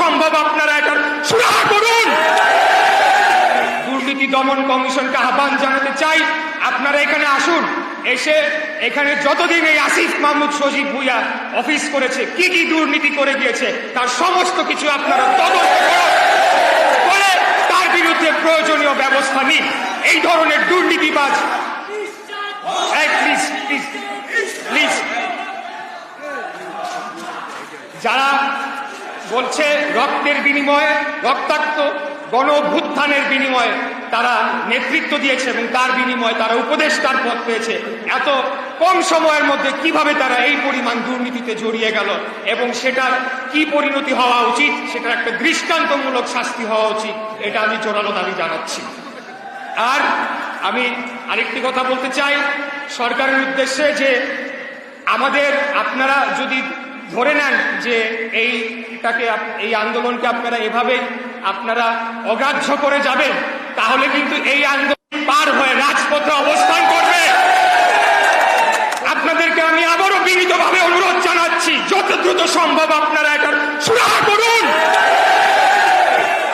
সম্ভব আপনারা এটা সুরাহা করুন। দুর্নীতি দমন কমিশনকে আহ্বান জানাতে চাই, আপনারা এখানে আসুন, এসে এখানে যতদিন এই আসিফ মাহমুদ সজীব ভুইয়া অফিস করেছে, কি কি দুর্নীতি করে গিয়েছে তার সমস্ত কিছু আপনারা তদন্ত করে তার বিরুদ্ধে প্রয়োজনীয় ব্যবস্থা নিন। এই ধরনের দুর্নীতিবাজ প্লিজ যারা বলছে রক্তের বিনিময়ে, রক্তাক্ত গণ অভ্যুত্থানের বিনিময়ে তারা নেতৃত্ব দিয়েছে এবং তার বিনিময়ে তারা উপদেষ্টার পদ পেয়েছে, এত কম সময়ের মধ্যে কিভাবে তারা এই পরিমাণ দুর্নীতিতে জড়িয়ে গেল এবং সেটার কি পরিণতি হওয়া উচিত, সেটার একটা দৃষ্টান্তমূলক শাস্তি হওয়া উচিত, এটা আমি জোরালো দাবি জানাচ্ছি। আর আমি আরেকটি কথা বলতে চাই সরকারের উদ্দেশ্যে, যে আমাদের আপনারা যদি ধরে নেন যে এই আন্দোলনকে আপনারা এভাবে আপনারা অগ্রাহ্য করে যাবেন, তাহলে কিন্তু এই আন্দোলন পার হয়ে রাজপথে অবস্থান করবে। আপনাদেরকে আমি আবারও বিনীতভাবে অনুরোধ জানাচ্ছি, যত দ্রুত সম্ভব আপনারা এটার সুরাহা করুন।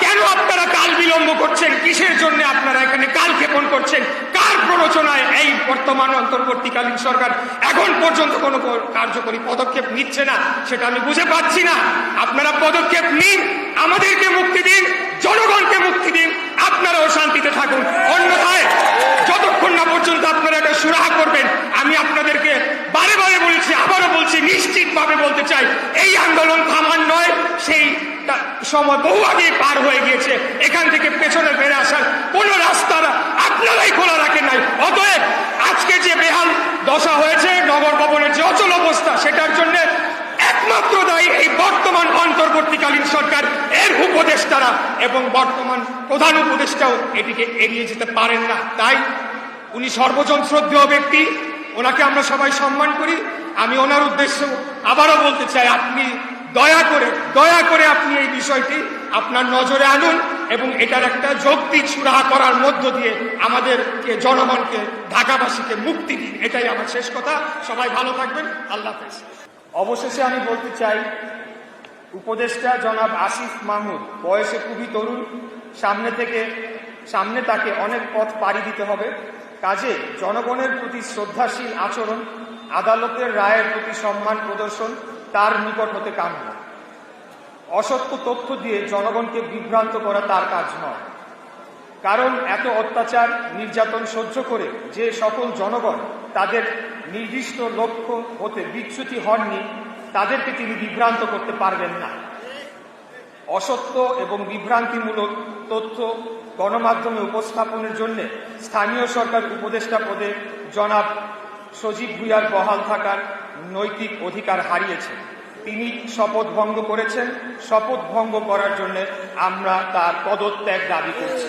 কেন আপনারা কাল বিলম্ব করছেন? কিসের জন্য আপনারা এখানে কাল ক্ষেপণ করছেন? কার প্ররোচনায় এই বর্তমান অন্তর্বর্তীকালীন সরকার এখন পর্যন্ত কোনো কার্যকরী পদক্ষেপ নিচ্ছে না, সেটা আমি বুঝে পাচ্ছি না। আপনারা পদক্ষেপ নিন, আমাদেরকে মুক্তি দিন, জনগণকে মুক্তি দিন, আপনারাও শান্তিতে থাকুন। অন্যথায় যতক্ষণ না পর্যন্ত আপনারা এটা সুরাহা করবেন, আমি আপনাদেরকে বারে বারে বলেছি, আবারও বলছি, নিশ্চিতভাবে বলতে চাই, এই আন্দোলন থামার নয়, সেই সময় বহু আগে পার হয়ে গিয়েছে। এখান থেকে পেছনে ফিরে আসার কোন রাস্তা আপনারাই খোলা রাখেন নাই। অতএব আজকে যে বেহাল দশা হয়েছে, নগর ভবনের যে অচল অবস্থা, সেটার জন্য একমাত্র দায়ী এই বর্তমান অন্তর্বর্তীকালীন সরকার, এর উপদেষ্টারা এবং বর্তমান প্রধান উপদেষ্টাও এটিকে এড়িয়ে যেতে পারেন না। তাই উনি সর্বজন শ্রদ্ধেয় ব্যক্তি, ওনাকে আমরা সবাই সম্মান করি। আমি ওনার উদ্দেশ্যে আবারও বলতে চাই, আপনি দয়া করে আপনি এই বিষয়টি আপনার নজরে আনুন এবং এটার একটা যৌক্তিক সুরাহা করার মধ্য দিয়ে আমাদেরকে, জনগণকে, ঢাকাবাসীকে মুক্তি দিন। এটাই আমার শেষ কথা। সবাই ভালো থাকবেন। আল্লাহ হাফেজ। অবশেষে আমি বলতে চাই, উপদেষ্টা জনাব আসিফ মাহমুদ বয়সে খুবই তরুণ, সামনে তাকে অনেক পথ পাড়ি দিতে হবে। কাজে জনগণের প্রতি শ্রদ্ধাশীল আচরণ, আদালতের রায়ের প্রতি সম্মান প্রদর্শন তার নিকট হতে কাম্য। অসত্য তথ্য দিয়ে জনগণকে বিভ্রান্ত করা তার কাজ নয়। কারণ এত অত্যাচার, নির্যাতন সহ্য করে যে সকল জনগণ তাদের নির্দিষ্ট লক্ষ্য হতে বিচ্যুতি হননি, তাদেরকে তিনি বিভ্রান্ত করতে পারবেন না। অসত্য এবং বিভ্রান্তিমূলক তথ্য গণমাধ্যমে উপস্থাপনের জন্য স্থানীয় সরকার উপদেষ্টা পদে জনাব সজীব ভুইয়ার বহাল থাকার নৈতিক অধিকার হারিয়েছেন। তিনি শপথ ভঙ্গ করেছেন। শপথ ভঙ্গ করার জন্য আমরা তার পদত্যাগ দাবি করছি।